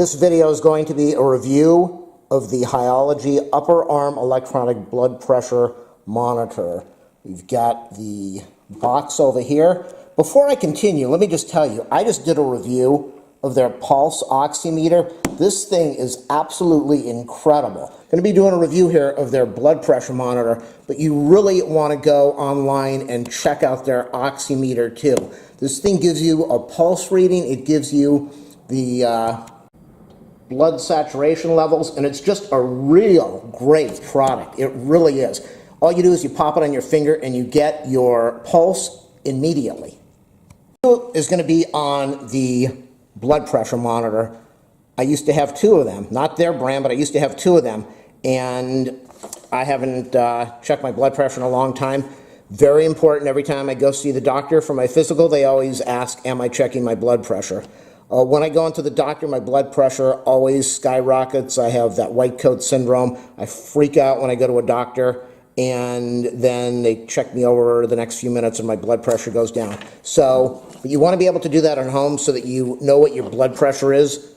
This video is going to be a review of the HYLOGY upper arm electronic blood pressure monitor. We've got the box over here. Before I continue, let me just tell you, I just did a review of their pulse oximeter. This thing is absolutely incredible. I'm going to be doing a review here of their blood pressure monitor, but you really want to go online and check out their oximeter too. This thing gives you a pulse reading, it gives you the blood saturation levels, and it's just a real great product. It really is. All you do is you pop it on your finger and you get your pulse immediately. Is going to be on the blood pressure monitor. I used to have two of them, not their brand, but I used to have two of them, and I haven't checked my blood pressure in a long time. Very important. Every time I go see the doctor for my physical, they always ask, am I checking my blood pressure? When I go into the doctor, my blood pressure always skyrockets. I have that white coat syndrome. I freak out when I go to a doctor, and then they check me over the next few minutes and my blood pressure goes down. So you want to be able to do that at home so that you know what your blood pressure is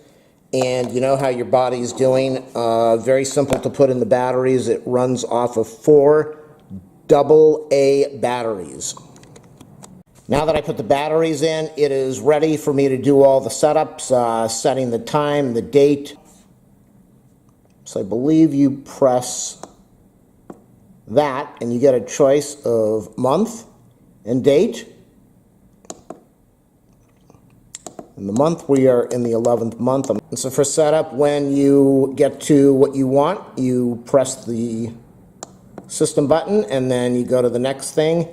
and you know how your body is doing. Very simple to put in the batteries. It runs off of 4 AA batteries. Now that I put the batteries in, it is ready for me to do all the setups, setting the time, the date. So I believe you press that and you get a choice of month and date. In the month, we are in the 11th month. And so for setup, when you get to what you want, you press the system button and then you go to the next thing.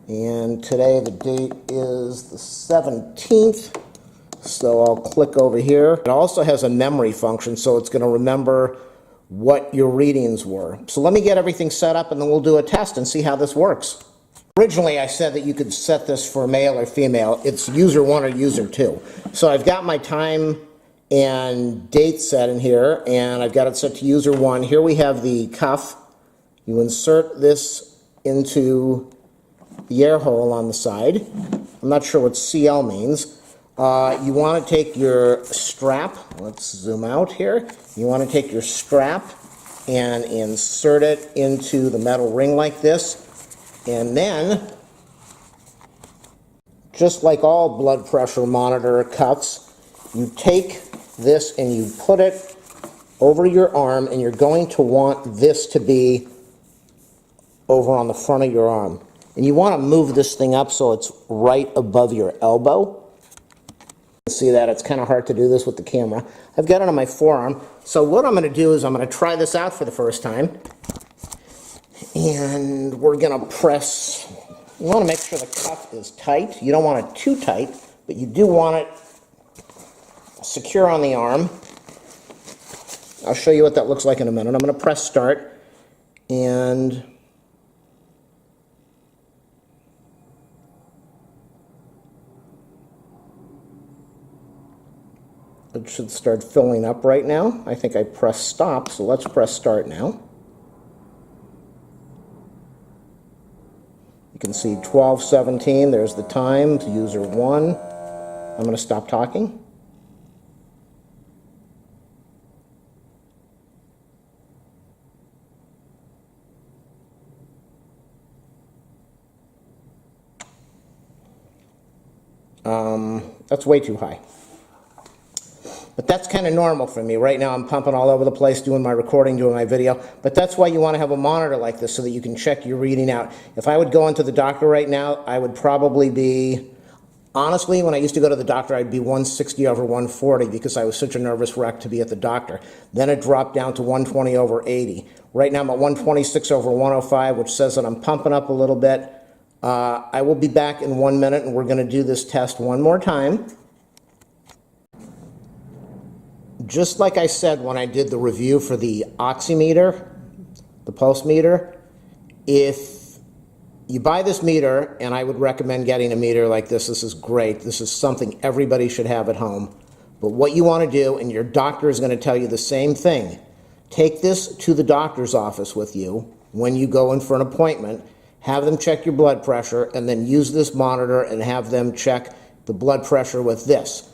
And today the date is the 17th, so I'll click over here. It also has a memory function, so it's going to remember what your readings were. So let me get everything set up and then we'll do a test and see how this works. Originally I said that you could set this for male or female. It's user 1 or user 2. So I've got my time and date set in here, and I've got it set to user 1. Here we have the cuff. You insert this into the air hole on the side. I'm not sure what CL means. You want to take your strap, let's zoom out here. You want to take your strap and insert it into the metal ring like this. And then, just like all blood pressure monitor cuffs, you take this and you put it over your arm, and you're going to want this to be over on the front of your arm. And you want to move this thing up so it's right above your elbow. See that? It's kind of hard to do this with the camera. I've got it on my forearm. So what I'm going to do is I'm going to try this out for the first time. And we're going to press. You want to make sure the cuff is tight. You don't want it too tight, but you do want it secure on the arm. I'll show you what that looks like in a minute. I'm going to press start, and it should start filling up right now. I think I pressed stop, so let's press start now. You can see 12:17, there's the time to user 1. I'm going to stop talking. That's way too high. But that's kind of normal for me. Right now I'm pumping all over the place, doing my recording, doing my video. But that's why you want to have a monitor like this so that you can check your reading out. If I would go into the doctor right now, I would probably be, honestly, when I used to go to the doctor, I'd be 160 over 140 because I was such a nervous wreck to be at the doctor. Then it dropped down to 120 over 80. Right now I'm at 126 over 105, which says that I'm pumping up a little bit. I will be back in 1 minute, and we're going to do this test one more time. Just like I said when I did the review for the oximeter, the pulse meter, if you buy this meter, and I would recommend getting a meter like this, this is great. This is something everybody should have at home. But what you want to do, and your doctor is going to tell you the same thing, take this to the doctor's office with you when you go in for an appointment, have them check your blood pressure, and then use this monitor and have them check the blood pressure with this.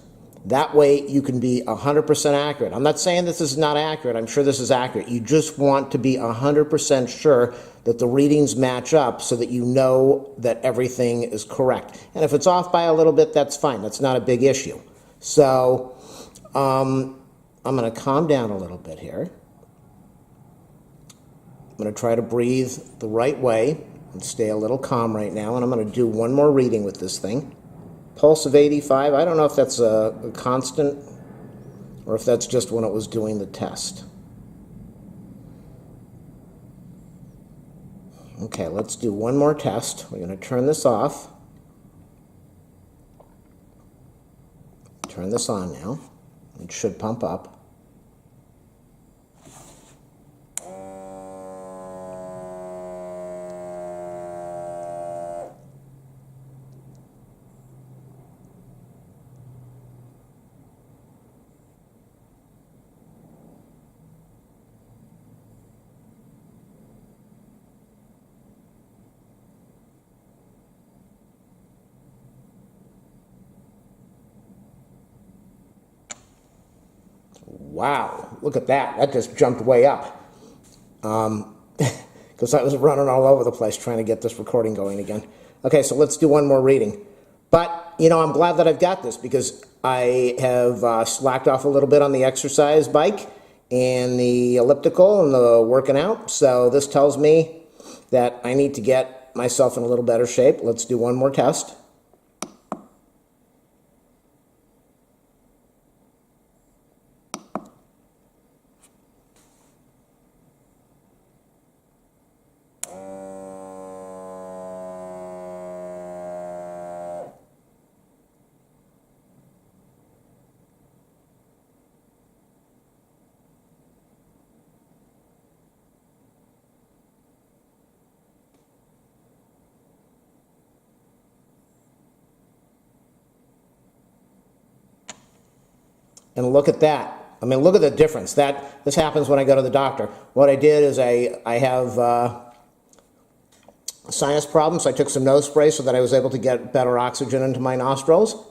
That way you can be 100% accurate. I'm not saying this is not accurate. I'm sure this is accurate. You just want to be 100% sure that the readings match up so that you know that everything is correct. And if it's off by a little bit, that's fine. That's not a big issue. So I'm going to calm down a little bit here. I'm going to try to breathe the right way and stay a little calm right now. And I'm going to do one more reading with this thing. Pulse of 85. I don't know if that's a constant or if that's just when it was doing the test. Okay, let's do one more test. We're going to turn this off. Turn this on now. It should pump up. Wow, look at that. That just jumped way up. Because I was running all over the place trying to get this recording going again. Okay, so let's do one more reading. But, you know, I'm glad that I've got this because I have slacked off a little bit on the exercise bike and the elliptical and the working out. So this tells me that I need to get myself in a little better shape. Let's do one more test. And look at that. I mean, look at the difference. This happens when I go to the doctor. What I did is I have sinus problems. So I took some nose spray so that I was able to get better oxygen into my nostrils.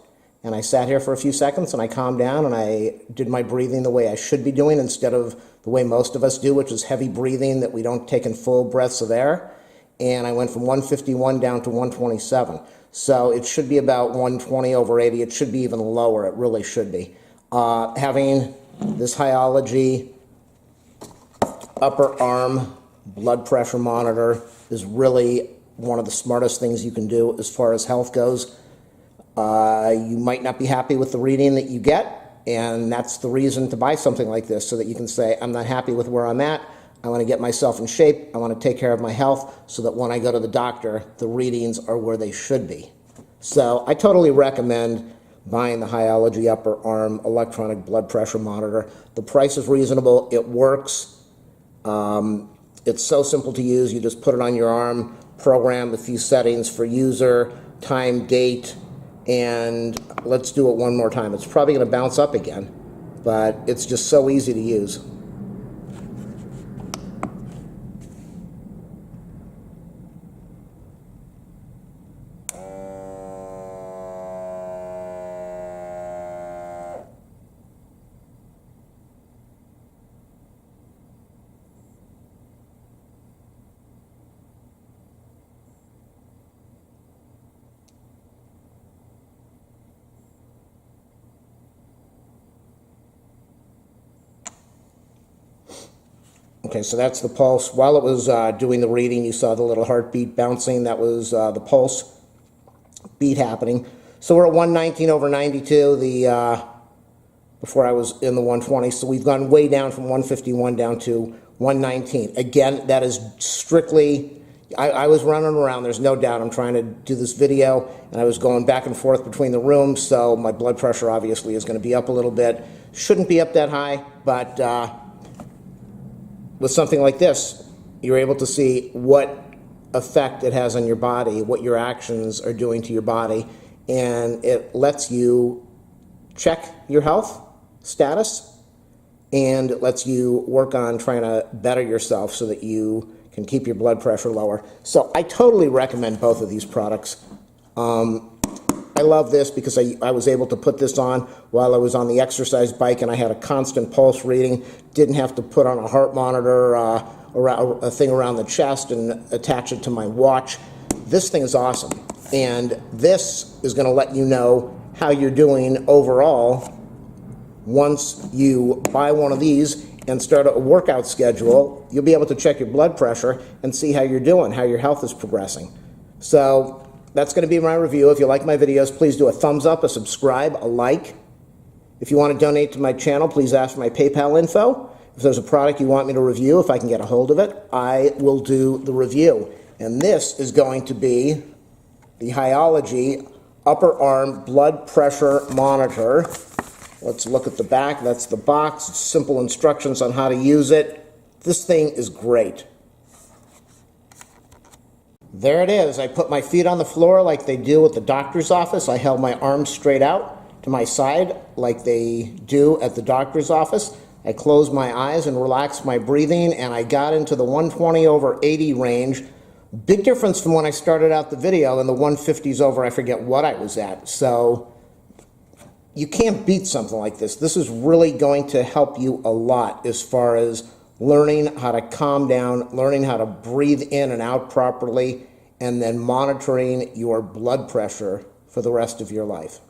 And I sat here for a few seconds and I calmed down and I did my breathing the way I should be doing instead of the way most of us do, which is heavy breathing that we don't take in full breaths of air. And I went from 151 down to 127. So it should be about 120 over 80. It should be even lower. It really should be. Having this HYLOGY upper arm blood pressure monitor is really one of the smartest things you can do as far as health goes. You might not be happy with the reading that you get, and that's the reason to buy something like this, so that you can say, I'm not happy with where I'm at. I want to get myself in shape. I want to take care of my health so that when I go to the doctor, the readings are where they should be. So I totally recommend buying the HYLOGY upper arm electronic blood pressure monitor. The price is reasonable. It works. It's so simple to use. You just put it on your arm, program a few settings for user, time, date, and let's do it one more time. It's probably going to bounce up again, but it's just so easy to use. Okay, so that's the pulse. While it was doing the reading, you saw the little heartbeat bouncing. That was the pulse beat happening. So we're at 119 over 92 before I was in the 120. So we've gone way down from 151 down to 119. Again, that is strictly, I was running around, there's no doubt. I'm trying to do this video, and I was going back and forth between the rooms, so my blood pressure obviously is going to be up a little bit. Shouldn't be up that high, but with something like this, you're able to see what effect it has on your body, what your actions are doing to your body, and it lets you check your health status, and it lets you work on trying to better yourself so that you can keep your blood pressure lower. So I totally recommend both of these products. I I love this because I was able to put this on while I was on the exercise bike, and I had a constant pulse reading. Didn't have to put on a heart monitor, around, a thing around the chest and attach it to my watch. This thing is awesome. And this is going to let you know how you're doing overall once you buy one of these and start a workout schedule. You'll be able to check your blood pressure and see how you're doing, how your health is progressing. So that's going to be my review. If you like my videos, please do a thumbs up, a subscribe, a like. If you want to donate to my channel, please ask for my PayPal info. If there's a product you want me to review, if I can get a hold of it, I will do the review. And this is going to be the HYLOGY upper arm blood pressure monitor. Let's look at the back. That's the box. It's simple instructions on how to use it. This thing is great. There it is. I put my feet on the floor like they do at the doctor's office. I held my arms straight out to my side like they do at the doctor's office. I closed my eyes and relaxed my breathing, and I got into the 120/80 range. Big difference from when I started out the video in the 150s over, I forget what I was at. So you can't beat something like this. This is really going to help you a lot as far as learning how to calm down, learning how to breathe in and out properly, and then monitoring your blood pressure for the rest of your life.